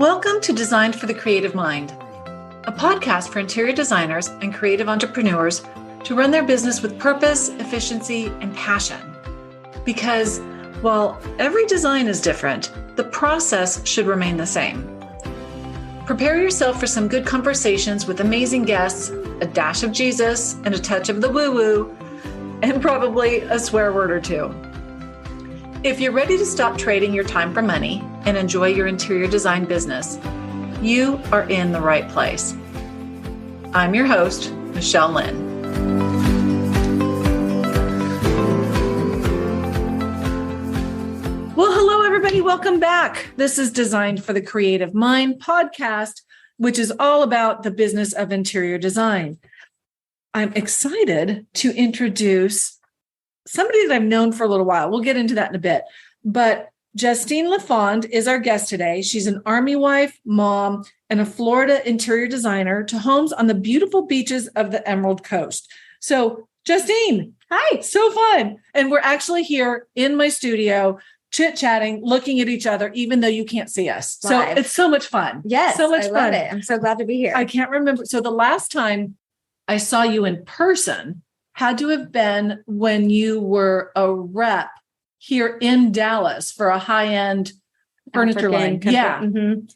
Welcome to Designed for the Creative Mind, a podcast for interior designers and creative entrepreneurs to run their business with purpose, efficiency, and passion. Because while every design is different, the process should remain the same. Prepare yourself for some good conversations with amazing guests, a dash of Jesus, and a touch of the woo-woo, and probably a swear word or two. If you're ready to stop trading your time for money and enjoy your interior design business, you are in the right place. I'm your host, Michelle Lynn. Well, hello, everybody. Welcome back. This is Designed for the Creative Mind podcast, which is all about the business of interior design. I'm excited to introduce somebody that I've known for a little while. We'll get into that in a bit. But Justine Lafond is our guest today. She's an Army wife, mom, and a Florida interior designer to homes on the beautiful beaches of the Emerald Coast. So, Justine, hi, so fun. And we're actually here in my studio, chit-chatting, looking at each other, even though you can't see us. Live. So it's so much fun. Yes, so much I fun. love it. I'm so glad to be here. I can't remember. So the last time I saw you in person had to have been when you were a rep here in Dallas for a high-end furniture line. Yeah. Mm-hmm.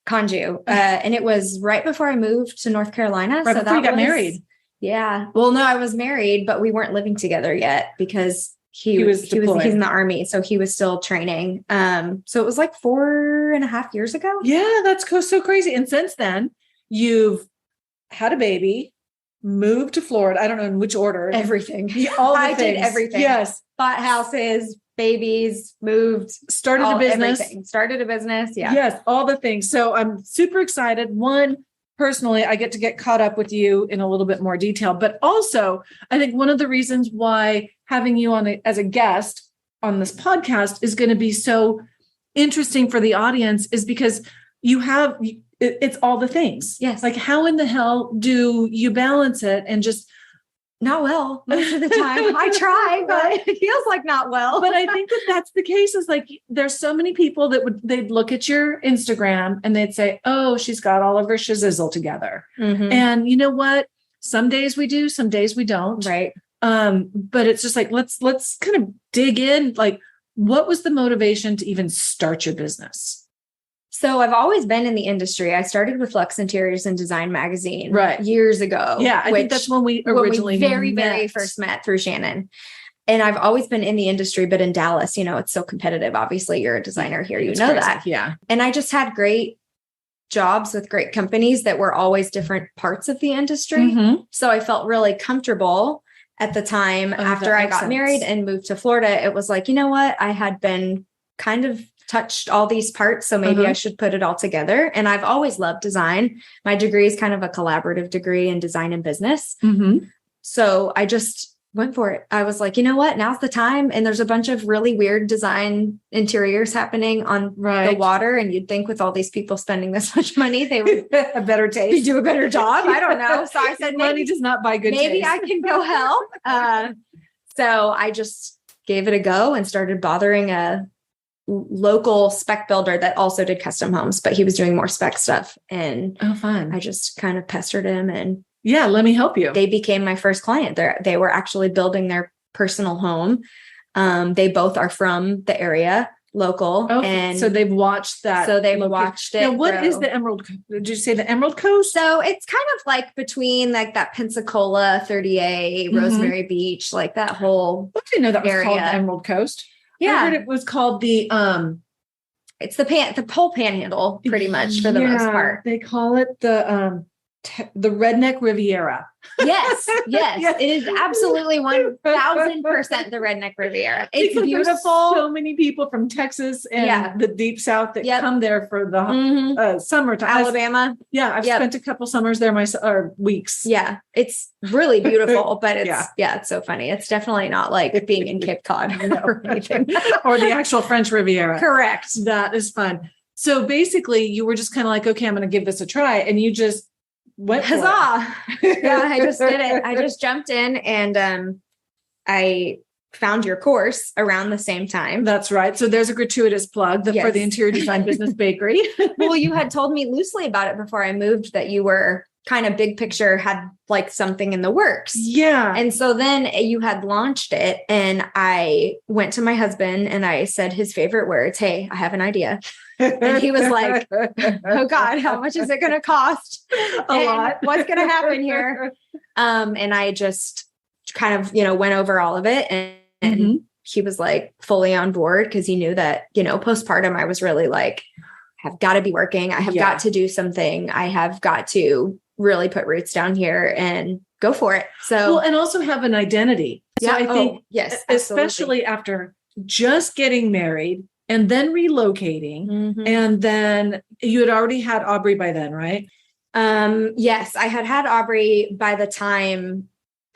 Conju. And it was right before I moved to North Carolina. Right before you got married. Yeah. Well, no, I was married, but we weren't living together yet because he's in the Army. So he was still training. So it was like 4.5 years ago. Yeah, that's so crazy. And since then, you've had a baby, moved to Florida. I don't know in which order. Everything. I did everything. Yes. Bought houses, babies, moved. Started a business. Everything. Started a business. Yeah. Yes, all the things. So I'm super excited. One, personally, I get to get caught up with you in a little bit more detail. But also, I think one of the reasons why having you on as a guest on this podcast is going to be so interesting for the audience is because it's all the things. Yes. Like how in the hell do you balance it and just not well most of the time. I try, but it feels like not well. But I think that's the case is like, there's so many people that they'd look at your Instagram and they'd say, oh, she's got all of her shizzle together. Mm-hmm. And you know what? Some days we do, some days we don't. Right. But it's just like, let's kind of dig in. Like, what was the motivation to even start your business? So I've always been in the industry. I started with Lux Interiors and Design magazine years ago. Yeah, I think that's when we very first met through Shannon. And I've always been in the industry, but in Dallas, it's so competitive. Obviously, you're a designer here. You know that. Yeah. And I just had great jobs with great companies that were always different parts of the industry. Mm-hmm. So I felt really comfortable at the time after I got married and moved to Florida. It was like, you know what? I had been kind of touched all these parts. So maybe I should put it all together. And I've always loved design. My degree is kind of a collaborative degree in design and business. Mm-hmm. So I just went for it. I was like, you know what? Now's the time. And there's a bunch of really weird design interiors happening on the water. And you'd think with all these people spending this much money, they would a better taste. do a better job. I don't know. So I said, money does not buy good maybe taste. I can go help. So I just gave it a go and started bothering a local spec builder that also did custom homes, but he was doing more spec stuff. And fun. I just kind of pestered him and let me help you. They became my first client. They were actually building their personal home. They both are from the area, local. And so they've watched that. So they've watched it. Now, what is the Emerald? Did you say the Emerald Coast? So it's kind of like between like that Pensacola, 30A, Rosemary Beach, like that whole I didn't know that was area. called the Emerald Coast. Yeah. I heard it was called the it's the whole panhandle pretty much for the most part. They call it the Redneck Riviera. Yes. It is absolutely 1,000% the Redneck Riviera. It's beautiful. So many people from Texas and the deep South that come there for the summertime. Alabama. I've spent a couple summers there or weeks. Yeah, it's really beautiful, but it's so funny. It's definitely not like being in Cape Cod or anything. Or the actual French Riviera. Correct. That is fun. So basically, you were just kind of like, okay, I'm going to give this a try, and you just went huzzah. I just did it. I just jumped in and I found your course around the same time. That's right. So there's a gratuitous plug for the Interior Design Business Bakery. Well, you had told me loosely about it before I moved that you were kind of big picture, had like something in the works. Yeah. And so then you had launched it, and I went to my husband and I said his favorite words, "Hey, I have an idea." And he was like, "Oh God, how much is it going to cost? A lot. What's going to happen here?" And I just kind of, went over all of it, and he was like fully on board, because he knew that, postpartum, I was really like, I've got to be working. I have got to do something. I have got to really put roots down here and go for it. So, and also have an identity. So I think, yes, especially after just getting married and then relocating, and then you had already had Aubrey by then, right? Yes, I had Aubrey by the time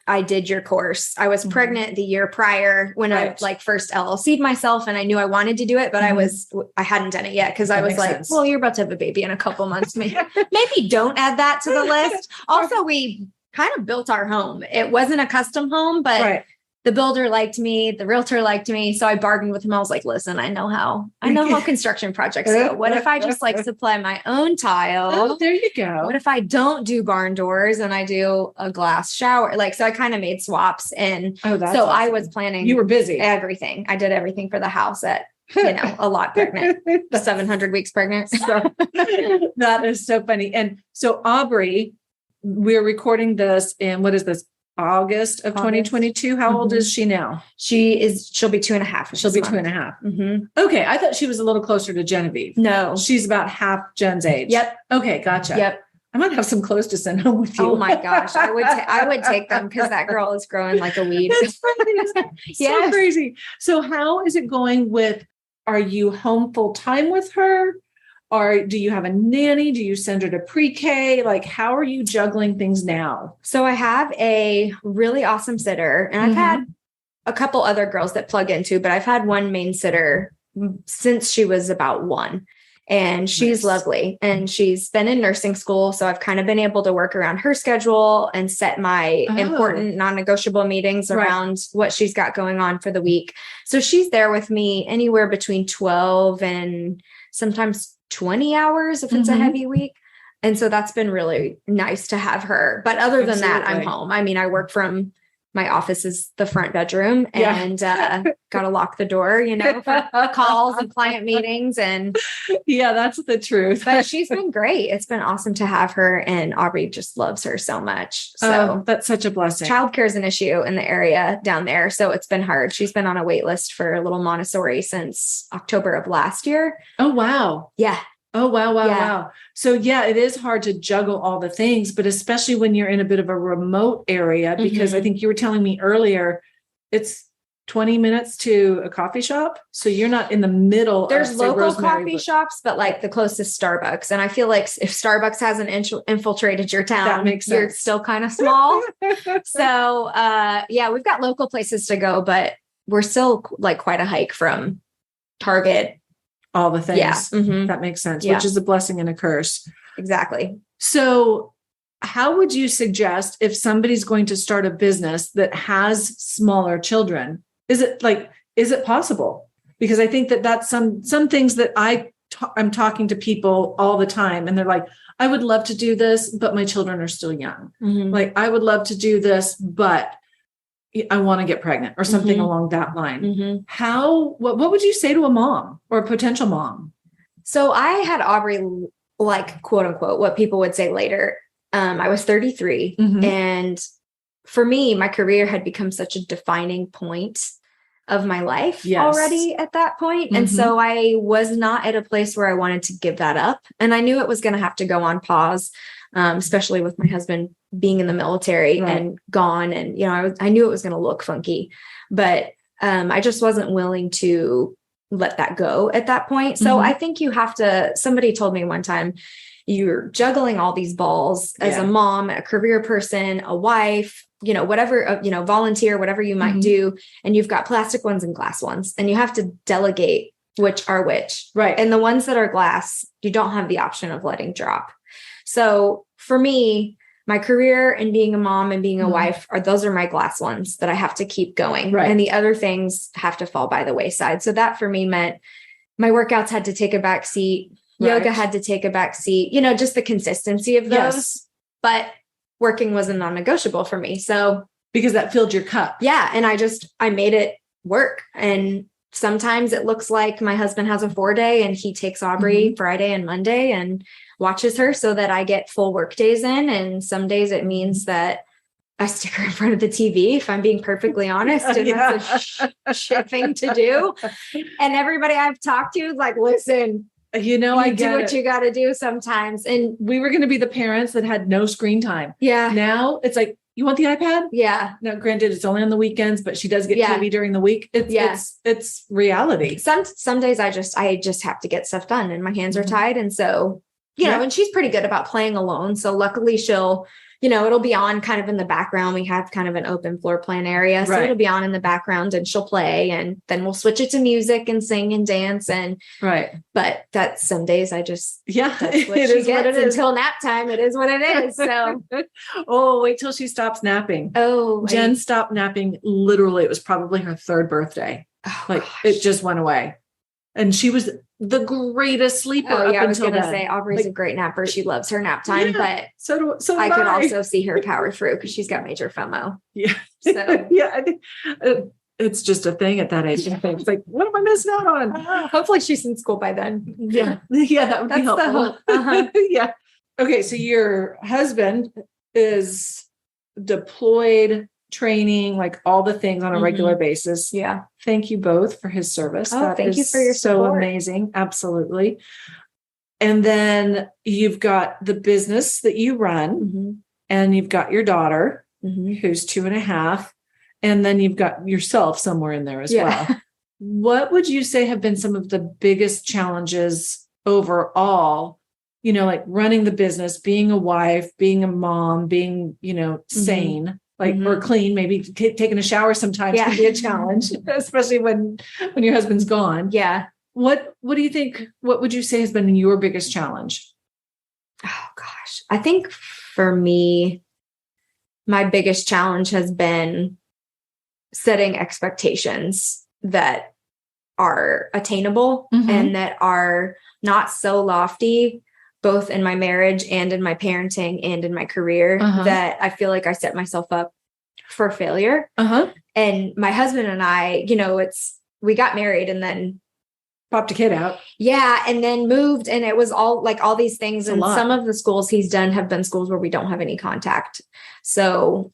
I did your course. I was pregnant the year prior when I first LLC'd myself, and I knew I wanted to do it, but I hadn't done it yet, because I was like, sense. Well, you're about to have a baby in a couple months. Maybe don't add that to the list. Also, we kind of built our home. It wasn't a custom home, but the builder liked me, the realtor liked me. So I bargained with him. I was like, listen, I know how construction projects go. What if I just supply my own tile? Oh, there you go. What if I don't do barn doors and I do a glass shower? So I kind of made swaps. And awesome. I was planning. You were busy. Everything. I did everything for the house at, a lot pregnant, 700 weeks pregnant. So that is so funny. And so Aubrey, we're recording this in, what is this? August of 2022. How old is she now? She'll be 2.5. She'll be 2.5. Okay. I thought she was a little closer to Genevieve. No, she's about half Jen's age. Yep. Okay. Gotcha. Yep. I might have some clothes to send home with you. Oh my gosh. I would take them, because that girl is growing like a weed. It's so crazy. So how is it going are you home full time with her? Or do you have a nanny? Do you send her to pre-K? Like, how are you juggling things now? So I have a really awesome sitter, and I've had a couple other girls that plug into, but I've had one main sitter since she was about 1, and she's lovely, and she's been in nursing school. So I've kind of been able to work around her schedule and set my important non-negotiable meetings around what she's got going on for the week. So she's there with me anywhere between 12 and sometimes 20 hours if it's a heavy week. And so that's been really nice to have her. But other than that, I'm home. I mean, I work from my office is the front bedroom, and got to lock the door, for calls and client meetings. And that's the truth. But she's been great. It's been awesome to have her, and Aubrey just loves her so much. So that's such a blessing. Childcare is an issue in the area down there. So it's been hard. She's been on a wait list for a little Montessori since October of last year. Oh, wow. Yeah. Oh, wow. So it is hard to juggle all the things, but especially when you're in a bit of a remote area, because I think you were telling me earlier, it's 20 minutes to a coffee shop. So you're not in the middle. There's local coffee shops, but like the closest Starbucks. And I feel like if Starbucks hasn't infiltrated your town, that makes sense. You're still kind of small. So we've got local places to go, but we're still like quite a hike from Target. All the things. Yeah. That makes sense, which is a blessing and a curse. Exactly. So how would you suggest, if somebody's going to start a business that has smaller children, is it possible? Because I think that's some things that I'm talking to people all the time, and they're like, I would love to do this, but my children are still young. Like, I would love to do this, but I want to get pregnant, or something along that line. What would you say to a mom or a potential mom? So I had Aubrey, like, quote unquote, what people would say later. I was 33. And for me, my career had become such a defining point of my life already at that point. And so I was not at a place where I wanted to give that up. And I knew it was going to have to go on pause, especially with my husband being in the military and gone. And, I knew it was going to look funky, but I just wasn't willing to let that go at that point. So I think somebody told me one time, you're juggling all these balls as a mom, a career person, a wife, whatever, volunteer, whatever you might do. And you've got plastic ones and glass ones, and you have to delegate which are which. Right. And the ones that are glass, you don't have the option of letting drop. So for me, my career and being a mom and being a wife those are my glass ones that I have to keep going. Right. And the other things have to fall by the wayside. So that for me meant my workouts had to take a back seat. Yoga had to take a back seat, just the consistency of those, Yes. but working was a non-negotiable for me. So because that filled your cup. Yeah. And I made it work. And sometimes it looks like my husband has a 4-day and he takes Aubrey Friday and Monday and watches her so that I get full work days in. And some days it means that I stick her in front of the TV, if I'm being perfectly honest. And that's a shit thing to do. And everybody I've talked to is like, listen, I do what you got to do sometimes. And we were going to be the parents that had no screen time. Yeah. Now it's like, you want the iPad? Yeah. Now, granted, it's only on the weekends, but she does get TV during the week. It's reality. Some days I just have to get stuff done and my hands are tied. And so, and she's pretty good about playing alone. So luckily she'll, it'll be on kind of in the background. We have kind of an open floor plan area. So it'll be on in the background and she'll play and then we'll switch it to music and sing and dance. But that's some days that's what she gets until nap time. It is what it is. So, wait till she stops napping. Jen stopped napping. Literally, it was probably her 3rd birthday. It just went away. And she was the greatest sleeper. I was going to say Aubrey's a great napper. She loves her nap time, but so I could also see her power through because she's got major FOMO. Yeah. So I think it's just a thing at that age. It's like, what am I missing out on? Hopefully she's in school by then. Yeah. Yeah. That would be helpful. Yeah. Okay. So your husband is deployed, training, like all the things on a regular basis. Yeah. Thank you both for his service. Thank you for your support. So amazing. Absolutely. And then you've got the business that you run and you've got your daughter who's 2.5. And then you've got yourself somewhere in there as well. What would you say have been some of the biggest challenges overall, like running the business, being a wife, being a mom, being, sane? Or clean, maybe taking a shower sometimes can be a challenge, especially when your husband's gone. Yeah. What do you think? What would you say has been your biggest challenge? Oh gosh. I think for me, my biggest challenge has been setting expectations that are attainable and that are not so lofty, both in my marriage and in my parenting and in my career, that I feel like I set myself up for failure. And my husband and I, we got married and then popped a kid out. Yeah. And then moved. And it was all these things. And some of the schools he's done have been schools where we don't have any contact. So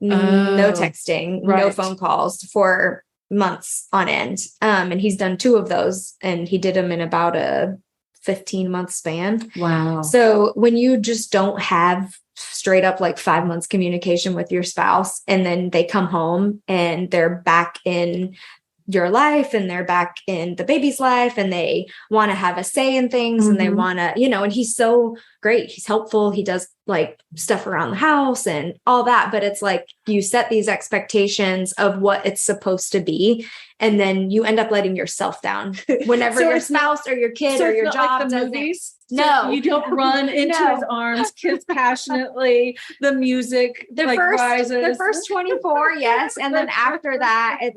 no texting, no phone calls for months on end. And he's done 2 of those and he did them in about a 15-month span. Wow. So when you just don't have straight up 5 months communication with your spouse and then they come home and they're back in your life and they're back in the baby's life and they want to have a say in things and they want to, and he's so great. He's helpful. He does stuff around the house and all that. But it's you set these expectations of what it's supposed to be. And then you end up letting yourself down whenever your spouse or your kid or your job doesn't. Movies? No, you don't run into his arms, kiss passionately. The music rises. The first 24, yes. And then after that, it's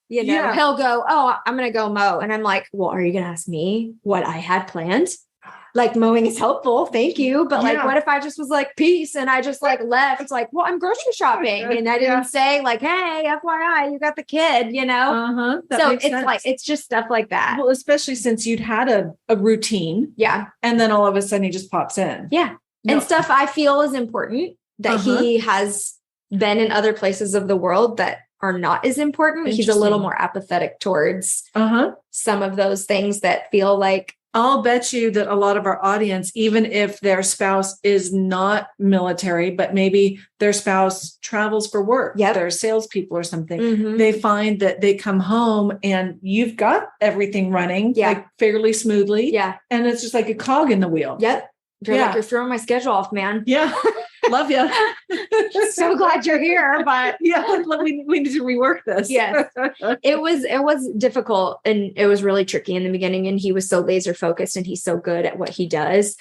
he'll go, I'm going to go mow. And I'm like, well, are you going to ask me what I had planned? Mowing is helpful. Thank you. But what if I just was peace and I just left? It's well, I'm grocery shopping. And I didn't say hey, FYI, you got the kid, So it's just stuff like that. Well, especially since you'd had a routine. Yeah. And then all of a sudden he just pops in. Yeah. No. And stuff I feel is important that he has been in other places of the world that are not as important. He's a little more apathetic towards some of those things that feel I'll bet you that a lot of our audience, even if their spouse is not military, but maybe their spouse travels for work, they're salespeople or something, they find that they come home and you've got everything running fairly smoothly. Yeah. And it's just like a cog in the wheel. Yep. You're throwing my schedule off, man. Yeah. Love you. So glad you're here, but we need to rework this. Yes. It was difficult and it was really tricky in the beginning. And he was so laser focused and he's so good at what he does.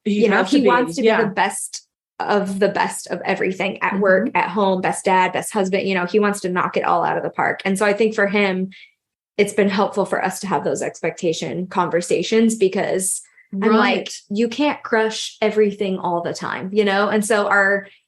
He wants to be the best of the best of everything at work, at home, best dad, best husband. You know, he wants to knock it all out of the park. And so I think for him, it's been helpful for us to have those expectation conversations, because I'm like, you can't crush everything all the time, you know? And so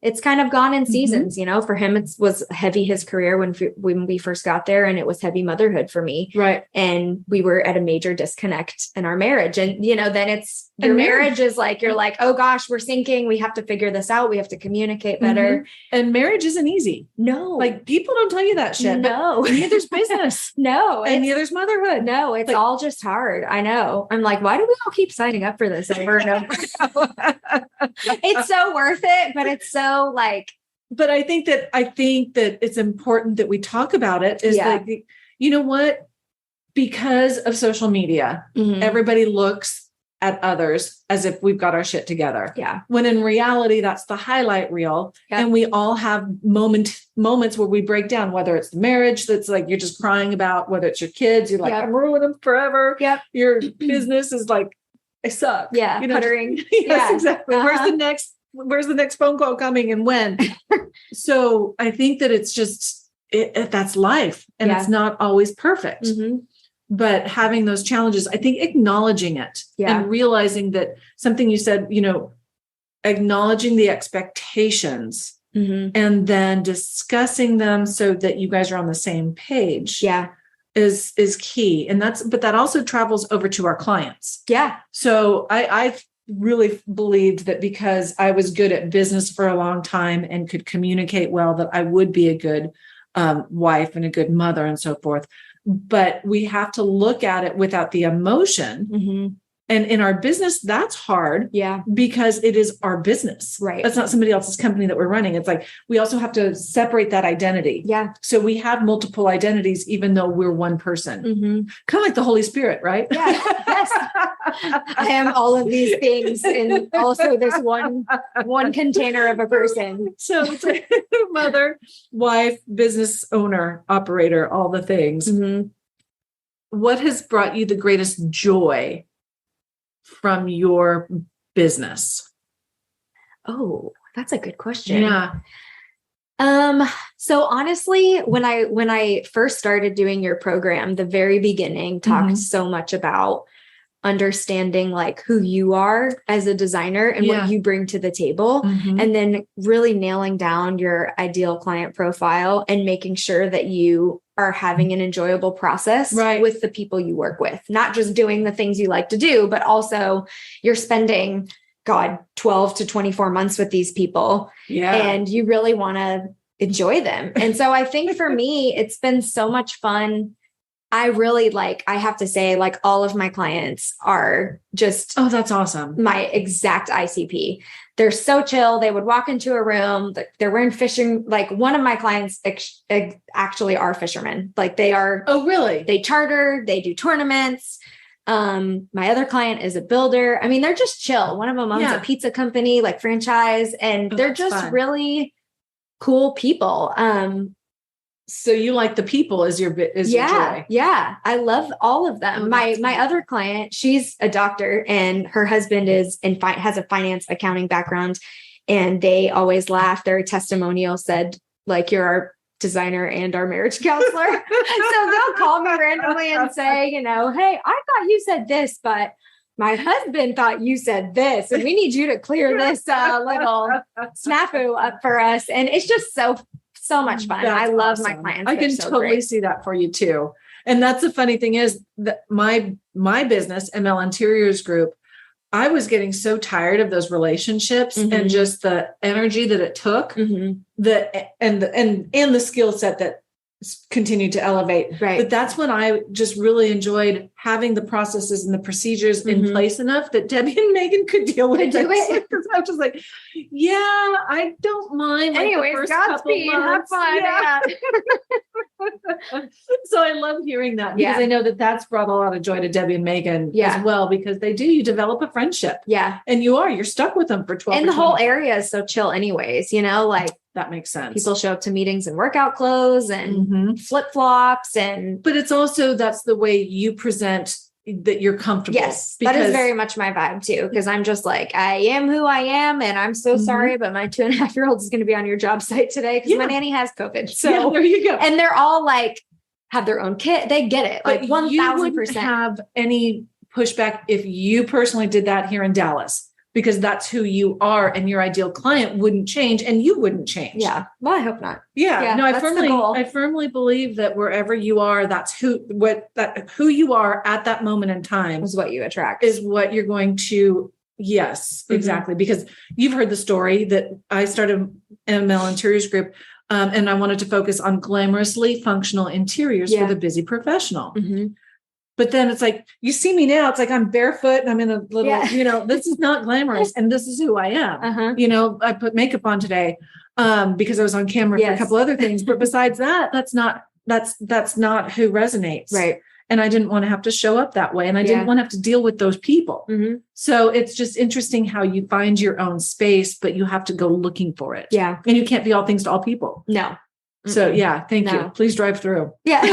it's kind of gone in seasons, you know. For him, it was heavy, his career when we first got there, and it was heavy motherhood for me. Right. And we were at a major disconnect in our marriage. And, you know, then your marriage is like, you're like, oh gosh, we're sinking. We have to figure this out. We have to communicate better. And marriage isn't easy. No. Like, people don't tell you that shit. No. And neither's business. No. And neither's motherhood. No, it's like, all just hard. I know. I'm like, why do we all keep signing up for this over and over? It's so worth it, but it's so like. But I think that it's important that we talk about it. Is like, you know what? Because of social media, everybody looks at others as if we've got our shit together. Yeah. When in reality, that's the highlight reel. Yep. And we all have moments where we break down, whether it's the marriage that's like, you're just crying about, whether it's your kids, you're like, I'm ruining them forever. Yep. Your business is like, I suck. Yeah. You know, puttering. Yes, exactly. Where's the next phone call coming and when? So I think that it's just, that's life, and it's not always perfect. But having those challenges, I think acknowledging it and realizing that something you said, you know, acknowledging the expectations and then discussing them so that you guys are on the same page is key. And but that also travels over to our clients. Yeah. So I've really believed that because I was good at business for a long time and could communicate well, that I would be a good wife and a good mother and so forth. But we have to look at it without the emotion. And in our business, that's hard. Yeah. Because it is our business. Right. That's not somebody else's company that we're running. It's like, we also have to separate that identity. Yeah. So we have multiple identities, even though we're one person. Kind of like the Holy Spirit, right? Yeah. Yes. I am all of these things in also this one container of a person. So it's like mother, wife, business owner, operator, all the things. What has brought you the greatest joy from your business? Oh, that's a good question. Yeah. So honestly, when I first started doing your program, the very beginning talked so much about understanding like who you are as a designer and what you bring to the table. And then really nailing down your ideal client profile and making sure that you are having an enjoyable process with the people you work with, not just doing the things you like to do, but also you're spending 12 to 24 months with these people and you really want to enjoy them. And so I think for me, it's been so much fun. I really I have to say, like, all of my clients are just, oh, that's awesome. My exact ICP. They're so chill. They would walk into a room, they're wearing fishing. Like, one of my clients actually are fishermen. Like, they are. Oh, really? They charter, they do tournaments. My other client is a builder. I mean, they're just chill. One of them owns a pizza company, like franchise, and they're just really cool people. So you like the people as your joy. Yeah. I love all of them. My other client, she's a doctor and her husband has a finance accounting background, and they always laugh. Their testimonial said, like, you're our designer and our marriage counselor. So they'll call me randomly and say, you know, hey, I thought you said this, but my husband thought you said this, and we need you to clear this little snafu up for us. And it's just so much fun. I love my clients. I can totally see that for you too. And that's the funny thing is that my business, ML Interiors Group, I was getting so tired of those relationships and just the energy that it took, and the skill set that continued to elevate. Right. But that's when I just really enjoyed having the processes and the procedures in place enough that Debbie and Megan could deal with it. Because I was just like, yeah, I don't mind. Anyways, Godspeed, have fun. Yeah. So I love hearing that, because I know that that's brought a lot of joy to Debbie and Megan as well, because you develop a friendship. Yeah. And you're stuck with them for 12 And the whole area is so chill anyways, you know, like, that makes sense. People show up to meetings in workout clothes and flip-flops, but it's also, that's the way you present that you're comfortable. Yes, that is very much my vibe too. Because I'm just like, I am who I am, and I'm so sorry, but my 2.5-year-old is going to be on your job site today because my nanny has COVID. So there you go. And they're all like, have their own kit. They get it. Like 1,000%. You wouldn't have any pushback if you personally did that here in Dallas, because that's who you are, and your ideal client wouldn't change and you wouldn't change. Yeah. Well, I hope not. Yeah. No, I firmly believe that wherever you are, that's who you are at that moment in time is what you attract, is what you're going to. Yes, exactly. Because you've heard the story that I started ML Interiors Group. And I wanted to focus on glamorously functional interiors for the busy professional. But then it's like, you see me now, it's like I'm barefoot and I'm in a little, this is not glamorous. And this is who I am. I put makeup on today because I was on camera for a couple other things. But besides that, that's not who resonates. Right. And I didn't want to have to show up that way. And I didn't want to have to deal with those people. So it's just interesting how you find your own space, but you have to go looking for it. Yeah. And you can't be all things to all people. No. So thank you. Please drive through. Yeah.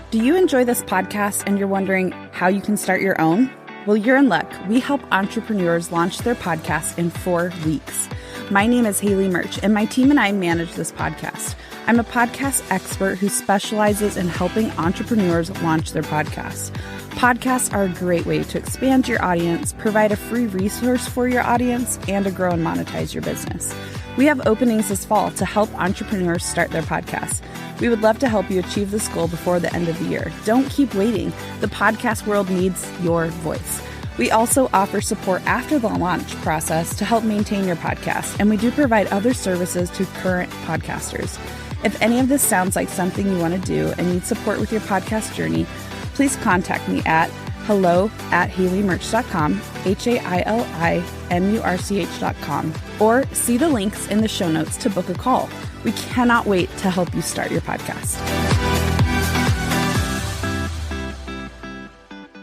Do you enjoy this podcast and you're wondering how you can start your own? Well, you're in luck. We help entrepreneurs launch their podcast in 4 weeks. My name is Haili Murch, and my team and I manage this podcast. I'm a podcast expert who specializes in helping entrepreneurs launch their podcasts. Podcasts are a great way to expand your audience, provide a free resource for your audience, and to grow and monetize your business. We have openings this fall to help entrepreneurs start their podcasts. We would love to help you achieve this goal before the end of the year. Don't keep waiting. The podcast world needs your voice. We also offer support after the launch process to help maintain your podcast, and we do provide other services to current podcasters. If any of this sounds like something you want to do and need support with your podcast journey, please contact me at hello@hailimurch.com, HAILIMURCH.com, or see the links in the show notes to book a call. We cannot wait to help you start your podcast.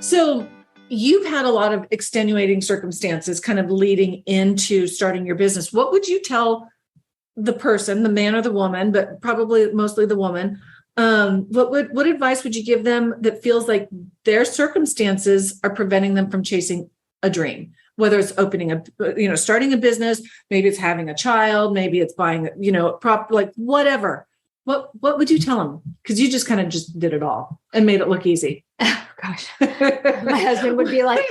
So you've had a lot of extenuating circumstances kind of leading into starting your business. What would you tell the person, the man or the woman, but probably mostly the woman? What advice would you give them that feels like their circumstances are preventing them from chasing a dream? Whether it's starting a business, maybe it's having a child, maybe it's buying, whatever. What would you tell them? Because you just kind of just did it all and made it look easy. Oh, gosh. My husband would be like,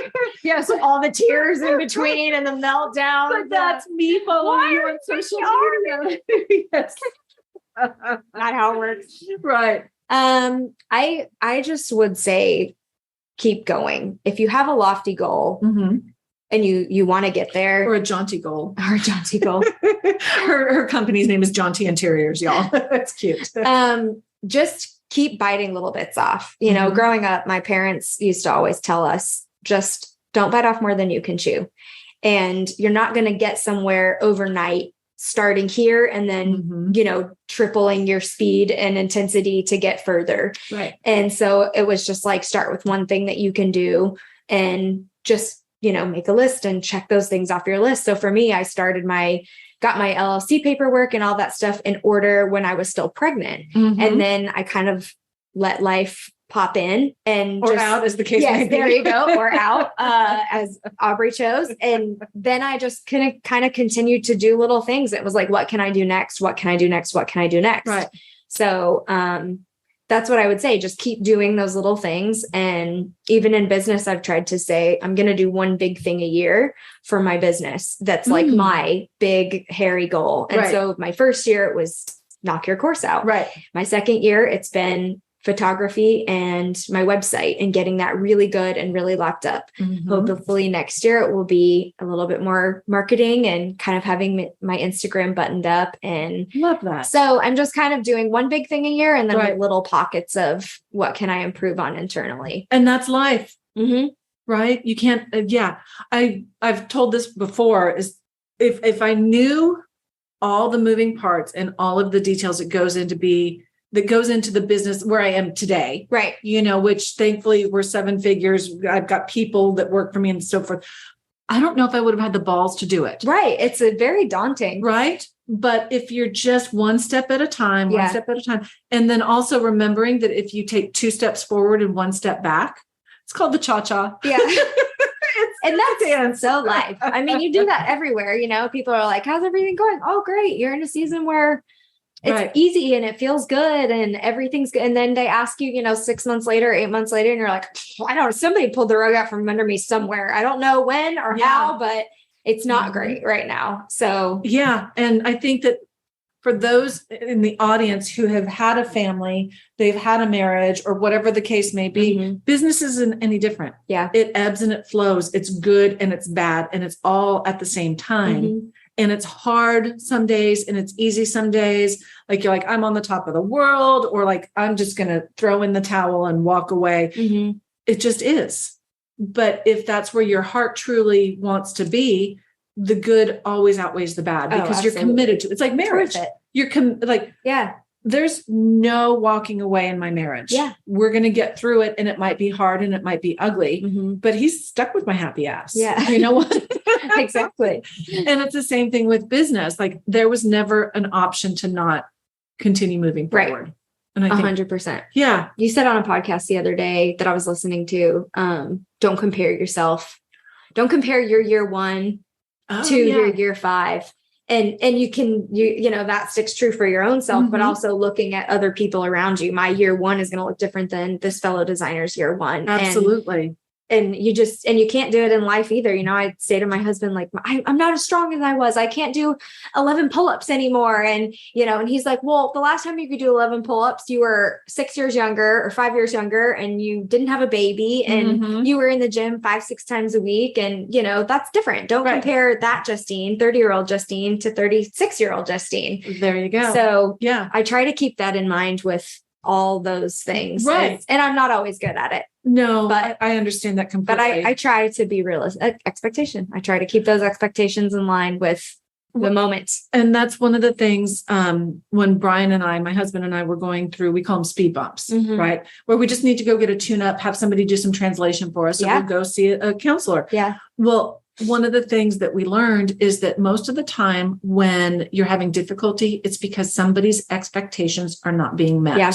yes, all the tears in between and the meltdown. But that's me following you on social media. Yes. Not how it works. Right. I just would say, keep going. If you have a lofty goal and you want to get there. Or a jaunty goal. Her company's name is Jaunty Interiors, y'all. That's cute. Just keep biting little bits off. Growing up, my parents used to always tell us, just don't bite off more than you can chew. And you're not going to get somewhere overnight starting here and then, tripling your speed and intensity to get further. Right. And so it was just like, start with one thing that you can do and just, make a list and check those things off your list. So for me, I got my LLC paperwork and all that stuff in order when I was still pregnant. And then I kind of let life pop in or out, as the case may be. There you go. Or out, as Aubrey chose. And then I just kind of continued to do little things. It was like, what can I do next? What can I do next? What can I do next? Right. So, that's what I would say. Just keep doing those little things. And even in business, I've tried to say, I'm going to do one big thing a year for my business. That's like my big, hairy goal. And so my first year, it was knock your course out. Right. My second year, it's been photography and my website and getting that really good and really locked up. Hopefully next year it will be a little bit more marketing and kind of having my Instagram buttoned up. And love that. So I'm just kind of doing one big thing a year and then little pockets of what can I improve on internally. And that's life. Right. You can't. I've told this before, is if I knew all the moving parts and all of the details that goes into the business where I am today. Right. Which thankfully we're 7 figures. I've got people that work for me and so forth. I don't know if I would have had the balls to do it. Right. It's a very daunting. Right. But if you're just one step at a time, and then also remembering that if you take 2 steps forward and 1 step back, it's called the cha-cha. Yeah. And that's so life. I mean, you do that everywhere, you know, people are like, how's everything going? Oh, great. You're in a season where it's easy and it feels good and everything's good. And then they ask you, you know, 6 months later, 8 months later, and you're like, I don't know, somebody pulled the rug out from under me somewhere. I don't know when or how, but it's not great right now. So, yeah. And I think that for those in the audience who have had a family, they've had a marriage or whatever the case may be, business isn't any different. Yeah. It ebbs and it flows. It's good and it's bad. And it's all at the same time. And it's hard some days and it's easy some days. Like you're like, I'm on the top of the world, or like, I'm just going to throw in the towel and walk away. It just is. But if that's where your heart truly wants to be, the good always outweighs the bad because you're committed to it. It's like marriage. You're there's no walking away in my marriage. Yeah. We're going to get through it, and it might be hard and it might be ugly, but he's stuck with my happy ass. Yeah. You know what? Exactly. And it's the same thing with business. Like there was never an option to not continue moving forward. Right. And I think 100%. Yeah. You said on a podcast the other day that I was listening to, don't compare yourself. Don't compare your year 1 to your year 5. And you know, that sticks true for your own self, but also looking at other people around you. My year 1 is going to look different than this fellow designer's year 1. Absolutely. And you can't do it in life either. You know, I say to my husband, like, I'm not as strong as I was. I can't do 11 pull-ups anymore. And, you know, and he's like, well, the last time you could do 11 pull-ups, you were 6 years younger or 5 years younger, and you didn't have a baby, and you were in the gym 5-6 times a week. And, you know, that's different. Don't compare that Justine, 30-year-old Justine, to 36-year-old Justine. There you go. So yeah, I try to keep that in mind with all those things. Right. And I'm not always good at it. No, but I understand that completely. But I try to be realistic. Expectation. I try to keep those expectations in line with the moment. And that's one of the things when Brian and I, my husband and I, were going through, we call them speed bumps, right? Where we just need to go get a tune-up, have somebody do some translation for us. So we'll go see a counselor. Yeah. Well, one of the things that we learned is that most of the time when you're having difficulty, it's because somebody's expectations are not being met. Yeah.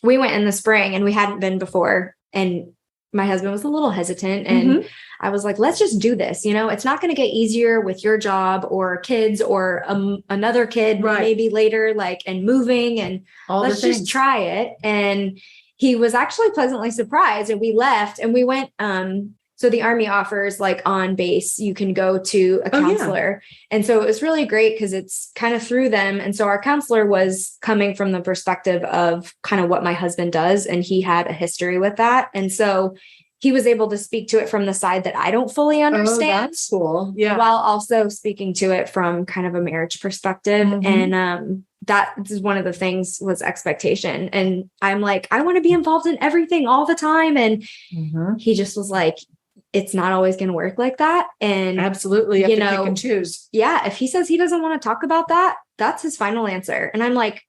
We went in the spring and we hadn't been before. And my husband was a little hesitant, and I was like, let's just do this. You know, it's not going to get easier with your job or kids or another kid maybe later, like, and moving, and let's just try it. And he was actually pleasantly surprised, and we left and we went, so the Army offers, like, on base, you can go to a counselor. And so it was really great because it's kind of through them. And so our counselor was coming from the perspective of kind of what my husband does. And he had a history with that. And so he was able to speak to it from the side that I don't fully understand. Oh, that's cool. Yeah. While also speaking to it from kind of a marriage perspective. And that is one of the things was expectation. And I'm like, I want to be involved in everything all the time. And he just was like, it's not always going to work like that. And absolutely. You have to pick and choose. Yeah. If he says he doesn't want to talk about that, that's his final answer. And I'm like,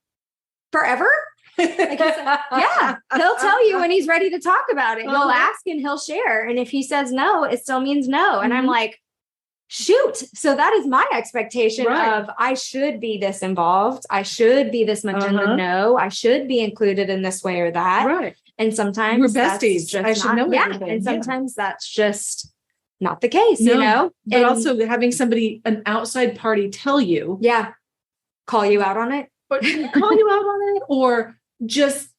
forever? Like, yeah, he'll tell you when he's ready to talk about it. He'll ask and he'll share. And if he says no, it still means no. And I'm like, shoot. So that is my expectation of, I should be this involved. I should be this much in the know. I should be included in this way or that. Right. And sometimes we're besties. I should know everything. And sometimes that's just not the case, you know? But also having somebody, an outside party, tell you. Yeah. Call you out on it. Or call you out on it, or just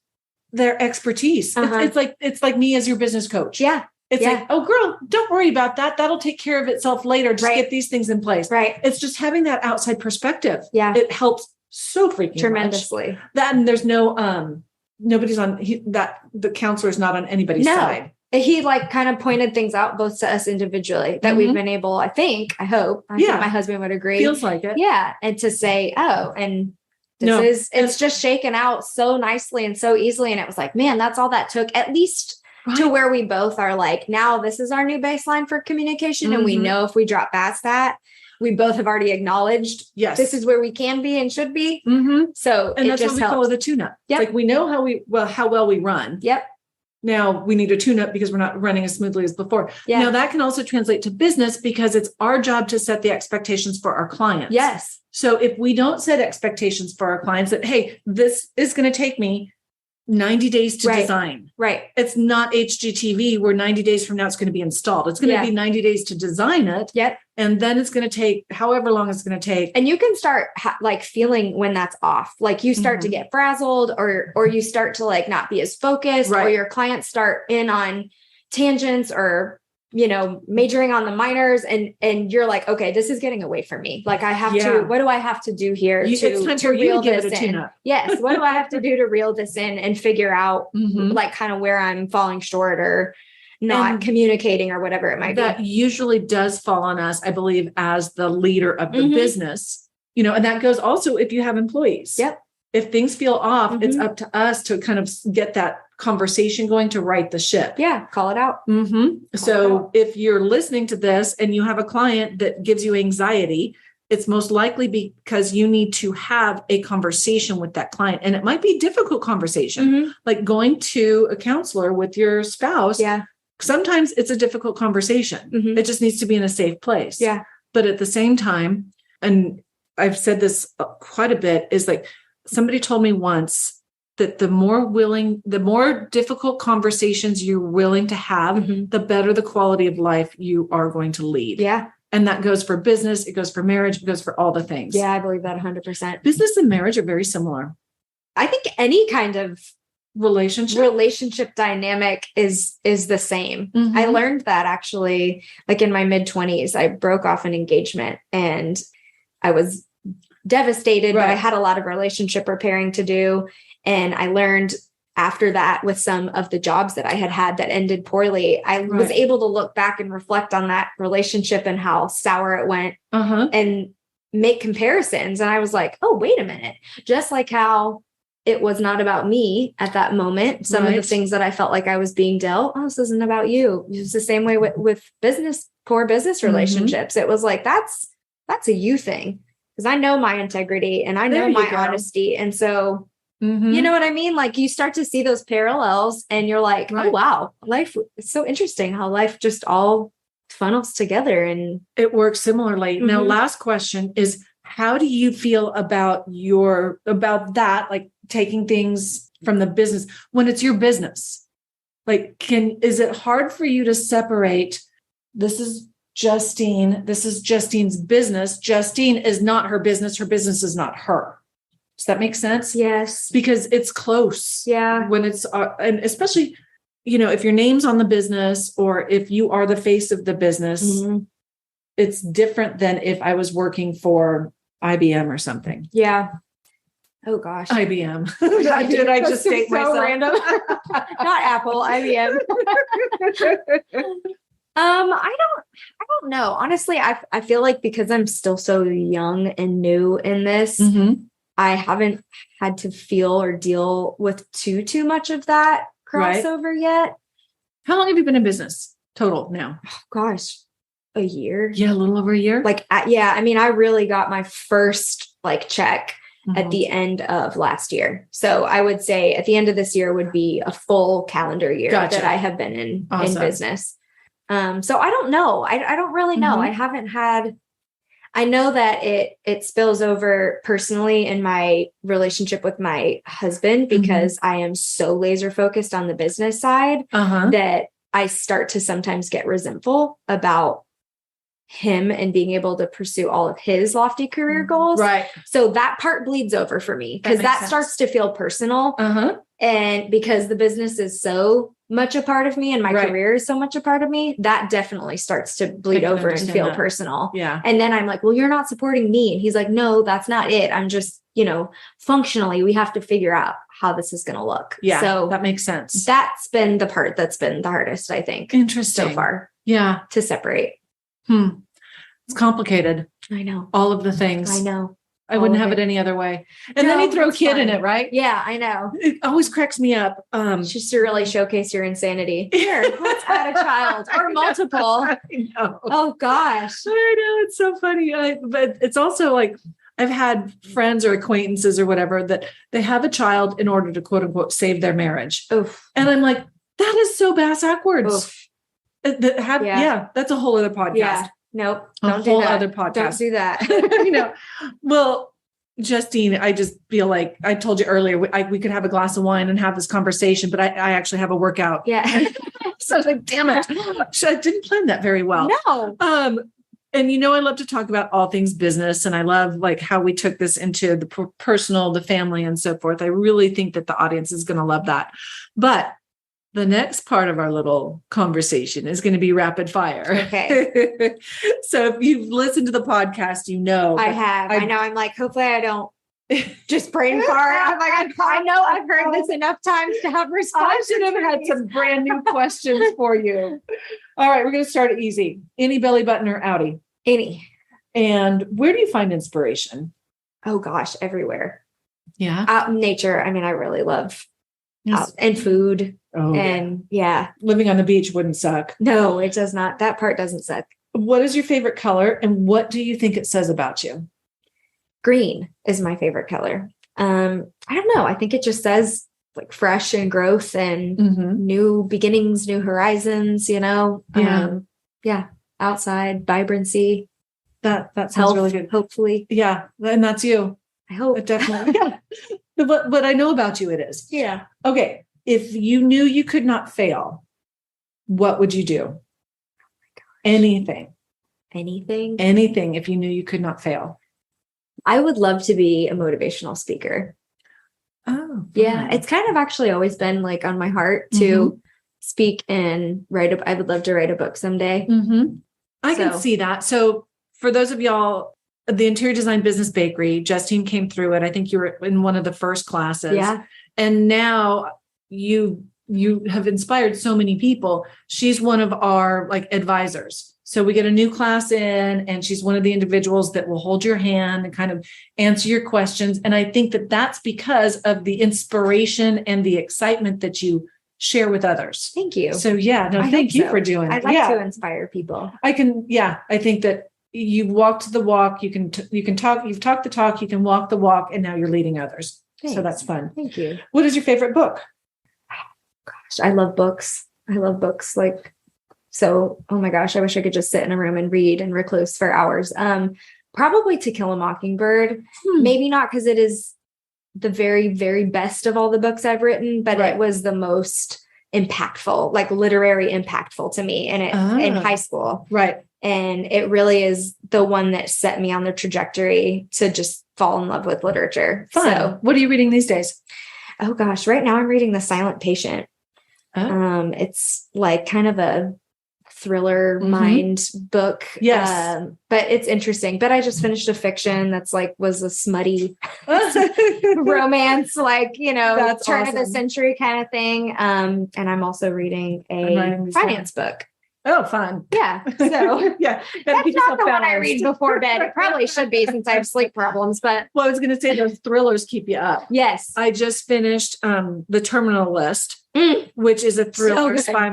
their expertise. It's like me as your business coach. Yeah. It's like, oh girl, don't worry about that. That'll take care of itself later. Just get these things in place. Right. It's just having that outside perspective. Yeah. It helps so freaking tremendously. Much. That, and there's no, nobody's on the counselor is not on anybody's side. He like kind of pointed things out both to us individually that we've been able, I think my husband would agree. Feels like it. Yeah. And to say, oh, and it's just shaken out so nicely and so easily. And it was like, man, that's all that took, at least to where we both are like, now this is our new baseline for communication. And we know if we drop past that, we both have already acknowledged, this is where we can be and should be. So and that's what we call the tune-up. Yep. Like we know how well we run. Yep. Now we need a tune-up because we're not running as smoothly as before. Yeah. Now that can also translate to business because it's our job to set the expectations for our clients. Yes. So if we don't set expectations for our clients that, hey, this is going to take me 90 days to design. Right. It's not HGTV where 90 days from now it's going to be installed. It's going to be 90 days to design it. Yep. And then it's going to take however long it's going to take. And you can start like feeling when that's off, like you start to get frazzled or you start to like not be as focused or your clients start in on tangents or, you know, majoring on the minors and you're like, okay, this is getting away from me. Like I have to, what do I have to do here to reel this in? Yes. What do I have to do to reel this in and figure out like kind of where I'm falling short or not communicating or whatever it might be. That usually does fall on us, I believe, as the leader of the business, you know, and that goes also if you have employees. Yep. If things feel off, it's up to us to kind of get that conversation going to right the ship. Yeah. Call it out. So if you're listening to this and you have a client that gives you anxiety, it's most likely because you need to have a conversation with that client. And it might be a difficult conversation, like going to a counselor with your spouse. Yeah. Sometimes it's a difficult conversation. It just needs to be in a safe place. Yeah. But at the same time, and I've said this quite a bit, is like somebody told me once that the more difficult conversations you're willing to have, the better the quality of life you are going to lead. Yeah. And that goes for business. It goes for marriage. It goes for all the things. Yeah. I believe that 100%. Business and marriage are very similar. I think any kind of relationship dynamic is the same. I learned that actually like in my mid-20s, I broke off an engagement and I was devastated, but I had a lot of relationship repairing to do. And I learned after that with some of the jobs that I had that ended poorly, I was able to look back and reflect on that relationship and how sour it went and make comparisons. And I was like, oh, wait a minute. Just like how it was not about me at that moment. Some of the things that I felt like I was being dealt, oh, this isn't about you. It was the same way with poor business relationships. It was like, that's a you thing. Because I know my integrity and I know my honesty. And so, you know what I mean? Like you start to see those parallels and you're like, oh, wow, life is so interesting how life just all funnels together and it works similarly. Now, last question is, how do you feel about that? Like taking things from the business when it's your business? Like, is it hard for you to separate? This is Justine. This is Justine's business. Justine is not her business. Her business is not her. Does that make sense? Yes. Because it's close. Yeah. When it's, and especially, you know, if your name's on the business or if you are the face of the business, it's different than if I was working for IBM or something. Yeah. Oh gosh. IBM. Did I just state myself? Random. Not Apple, IBM. I don't know. Honestly, I feel like because I'm still so young and new in this, I haven't had to feel or deal with too much of that crossover yet. How long have you been in business total now? Oh, gosh, a year. Yeah, a little over a year. Like, yeah, I mean, I really got my first like check at the end of last year. So I would say at the end of this year would be a full calendar year that I have been in business. So I don't know. I don't really know. I haven't had, I know that it spills over personally in my relationship with my husband because I am so laser focused on the business side that I start to sometimes get resentful about him and being able to pursue all of his lofty career goals. Right. So that part bleeds over for me because that starts to feel personal. And because the business is so much a part of me and my career is so much a part of me, that definitely starts to bleed over and feel personal. Yeah. And then I'm like, well, you're not supporting me. And he's like, no, that's not it. I'm just, you know, functionally, we have to figure out how this is going to look. Yeah. So that makes sense. That's been the part that's been the hardest, I think. Interesting. So far. Yeah. To separate. It's complicated. I know. All of the things. I know. I wouldn't have it any other way. And then you throw a kid in it, right? Yeah, I know. It always cracks me up. Just to really showcase your insanity. Here, let's add a child or multiple. I know. Oh gosh. I know. It's so funny. But it's also like, I've had friends or acquaintances or whatever that they have a child in order to quote unquote save their marriage. Oof. And I'm like, That is so backwards. That's a whole other podcast. Yeah. Nope. Don't do that. Other podcast. Don't do that. Well, Justine, I just feel like I told you earlier, we could have a glass of wine and have this conversation, but I actually have a workout. Yeah. So I was like, damn it. I didn't plan that very well. No. And I love to talk about all things business, and I love like how we took this into the personal, the family, and so forth. I really think that the audience is going to love that. But the next part of our little conversation is going to be rapid fire. Okay. So if you've listened to the podcast, I have. I know. I'm like, hopefully I don't just brain fart. I'm like, I know I've heard this enough times to have responses. I should have had some brand new questions for you. All right. We're going to start it easy. Any belly button or outie? Any. And where do you find inspiration? Oh gosh, everywhere. Yeah. Out in nature. I mean, I really love and food. Oh, and yeah. Living on the beach wouldn't suck. No, it does not. That part doesn't suck. What is your favorite color and what do you think it says about you? Green is my favorite color. I don't know. I think it just says like fresh and growth and new beginnings, new horizons, Yeah. Outside vibrancy. That sounds health, really good. Hopefully. Yeah. And that's you. I hope. Definitely. Yeah. But I know about you, it is. Yeah. Okay. If you knew you could not fail, what would you do? Oh my gosh. Anything. If you knew you could not fail. I would love to be a motivational speaker. Oh, yeah. It's kind of actually always been like on my heart to speak and write. I would love to write a book someday. I can see that. So for those of y'all, the Interior Design Business Bakery, Justine came through it. I think you were in one of the first classes. Yeah. And now you have inspired so many people. She's one of our like advisors. So we get a new class in and she's one of the individuals that will hold your hand and kind of answer your questions. And I think that that's because of the inspiration and the excitement that you share with others. Thank you. So thank you for doing it. I'd like to inspire people. I think that you've walked the walk. You can talk, you've talked the talk, you can walk the walk, and now you're leading others. Thanks. So that's fun. Thank you. What is your favorite book? Gosh, I love books. So, oh my gosh, I wish I could just sit in a room and read and recluse for hours. Probably To Kill a Mockingbird. Maybe not because it is the very, very best of all the books I've written, but it was the most impactful, like literary impactful to me in high school. Right. And it really is the one that set me on the trajectory to just fall in love with literature. Fun. So what are you reading these days? Oh gosh, right now I'm reading The Silent Patient. Oh. It's like kind of a thriller mind book. Yes. But it's interesting. But I just finished a fiction that's like was a smutty romance, like, that's turn of the century kind of thing. And I'm also reading a finance book. Oh, fun. Yeah. So yeah, that's not the one I read before bed. It probably should be since I have sleep problems, but well, I was going to say those thrillers keep you up. Yes. I just finished The Terminal List, which is a thriller spy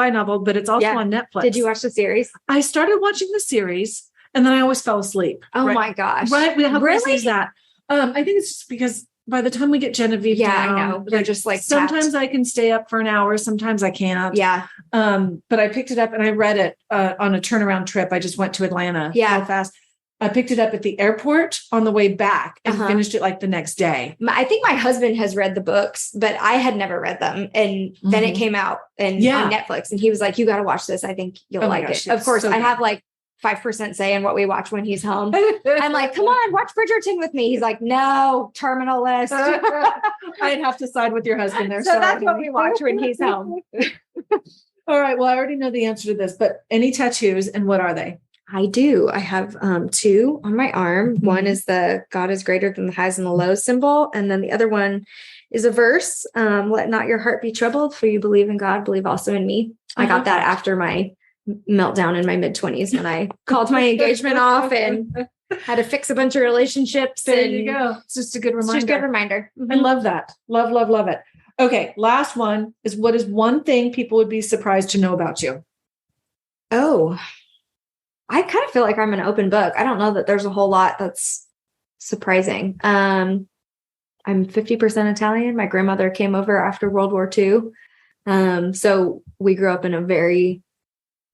novel, but it's also on Netflix. Did you watch the series? I started watching the series and then I always fell asleep. Oh my gosh. Right. How crazy is that? I think it's just because by the time we get Genevieve down, I know. They're just like sometimes tapped. I can stay up for an hour. Sometimes I can't. Yeah. But I picked it up and I read it on a turnaround trip. I just went to Atlanta. Yeah. Fast. I picked it up at the airport on the way back and finished it like the next day. I think my husband has read the books, but I had never read them. And then it came out on Netflix and he was like, you got to watch this. I think you'll like it. Of course, I have like 5% say in what we watch when he's home. I'm like, come on, watch Bridgerton with me. He's like, no, Terminal List. I'd have to side with your husband there. So that's what we watch when he's home. All right. Well, I already know the answer to this, but any tattoos and what are they? I do. I have 2 on my arm. One is the God is greater than the highs and the lows symbol. And then the other one is a verse. Let not your heart be troubled, for you believe in God, believe also in me. I got that after my meltdown in my mid-20s when I called my engagement off and had to fix a bunch of relationships. There you go. It's just a good reminder. It's just a good reminder. I love that. Love, love, love it. Okay. Last one is, what is one thing people would be surprised to know about you? Oh, I kind of feel like I'm an open book. I don't know that there's a whole lot that's surprising. I'm 50% Italian. My grandmother came over after World War II. So we grew up in a very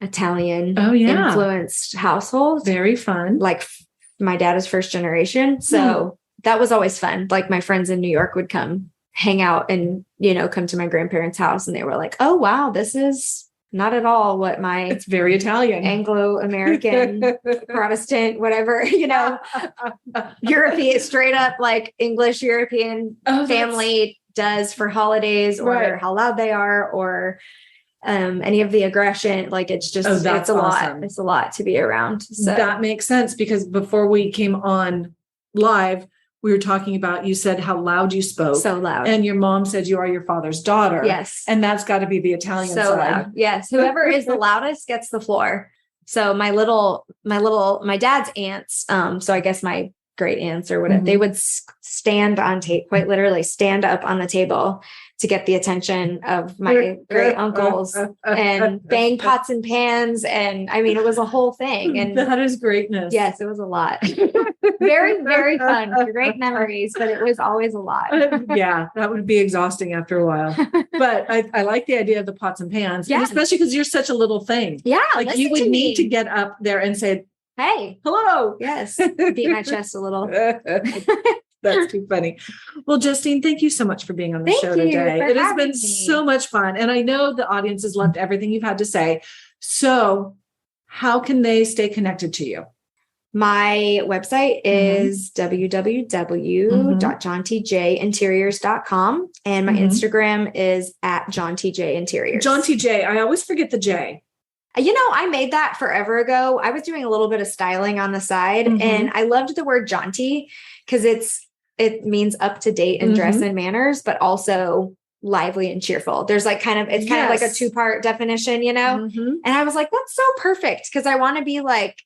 Italian influenced household. Very fun. Like my dad is first generation. So that was always fun. Like my friends in New York would come hang out and, come to my grandparents' house, and they were like, oh, wow, this is not at all what it's very Italian, Anglo-American, Protestant, whatever, European, straight up like English European family does for holidays, or how loud they are, or any of the aggression. Like it's just, it's a lot. It's a lot to be around. So that makes sense, because before we came on live, we were talking about, you said how loud you spoke. So loud. And your mom said you are your father's daughter. Yes. And that's got to be the Italian side. Loud. Yes. Whoever is the loudest gets the floor. So my dad's aunts, so I guess my great aunts or whatever, they would stand on tape, quite literally stand up on the table to get the attention of my great uncles and bang pots and pans. And I mean, it was a whole thing. And that is greatness. Yes, it was a lot. Very, very fun. Great memories, but it was always a lot. Yeah, that would be exhausting after a while. But I like the idea of the pots and pans, and especially because you're such a little thing. Yeah. Like you would need to get up there and say, hey, hello. Yes. Beat my chest a little. That's too funny. Well, Justine, thank you so much for being on the show today. It has been so much fun. And I know the audience has loved everything you've had to say. So how can they stay connected to you? My website is www.johntjinteriors.com. And my Instagram is @JohnTJinteriors. John TJ. I always forget the J. I made that forever ago. I was doing a little bit of styling on the side, and I loved the word jaunty because it means up to date in dress and manners, but also lively and cheerful. There's like kind of like a two-part definition, and I was like, that's so perfect. Cause I want to be like,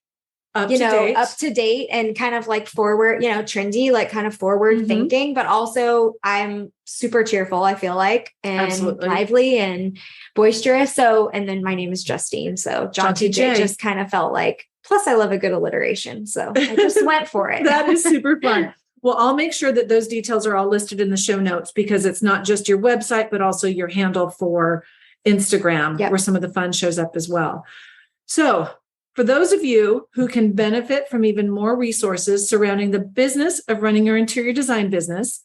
up to date and kind of like forward, trendy, like kind of forward thinking, but also I'm super cheerful, I feel like, and lively and boisterous. So, and then my name is Justine. So John TJ just kind of felt like, plus I love a good alliteration. So I just went for it. That is super fun. Well, I'll make sure that those details are all listed in the show notes, because it's not just your website, but also your handle for Instagram, where some of the fun shows up as well. So for those of you who can benefit from even more resources surrounding the business of running your interior design business,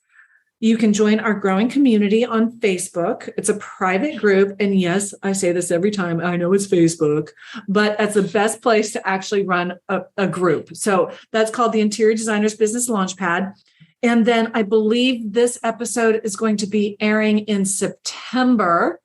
you can join our growing community on Facebook. It's a private group. And yes, I say this every time. I know it's Facebook, but that's the best place to actually run a group. So that's called the Interior Designers Business Launchpad. And then I believe this episode is going to be airing in September.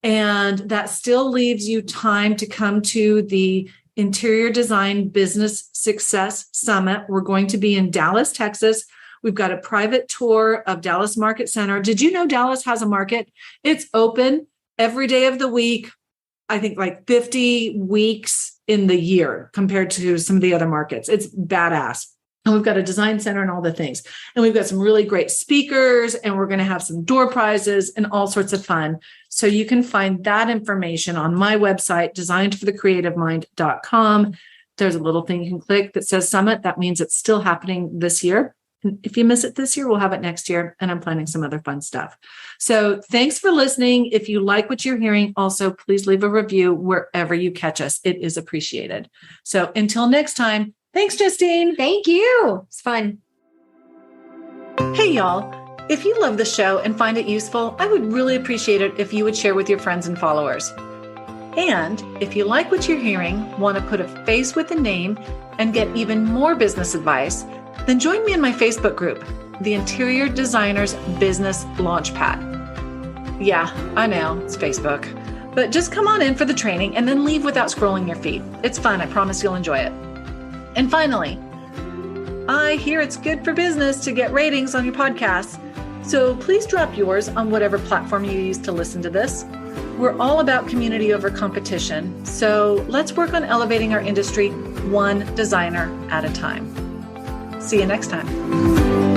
And that still leaves you time to come to the Interior Design Business Success Summit. We're going to be in Dallas, Texas. We've got a private tour of Dallas Market Center. Did you know Dallas has a market? It's open every day of the week. I think like 50 weeks in the year compared to some of the other markets. It's badass. And we've got a design center and all the things. And we've got some really great speakers, and we're going to have some door prizes and all sorts of fun. So you can find that information on my website, designedforthecreativemind.com. There's a little thing you can click that says Summit. That means it's still happening this year. And if you miss it this year, we'll have it next year. And I'm planning some other fun stuff. So thanks for listening. If you like what you're hearing, also please leave a review wherever you catch us. It is appreciated. So until next time, thanks, Justine. Thank you. It's fun. Hey, y'all. If you love the show and find it useful, I would really appreciate it if you would share with your friends and followers. And if you like what you're hearing, want to put a face with a name, and get even more business advice, then join me in my Facebook group, the Interior Designers Business Launchpad. Yeah, I know, it's Facebook. But just come on in for the training and then leave without scrolling your feed. It's fun. I promise you'll enjoy it. And finally, I hear it's good for business to get ratings on your podcasts. So please drop yours on whatever platform you use to listen to this. We're all about community over competition. So let's work on elevating our industry one designer at a time. See you next time.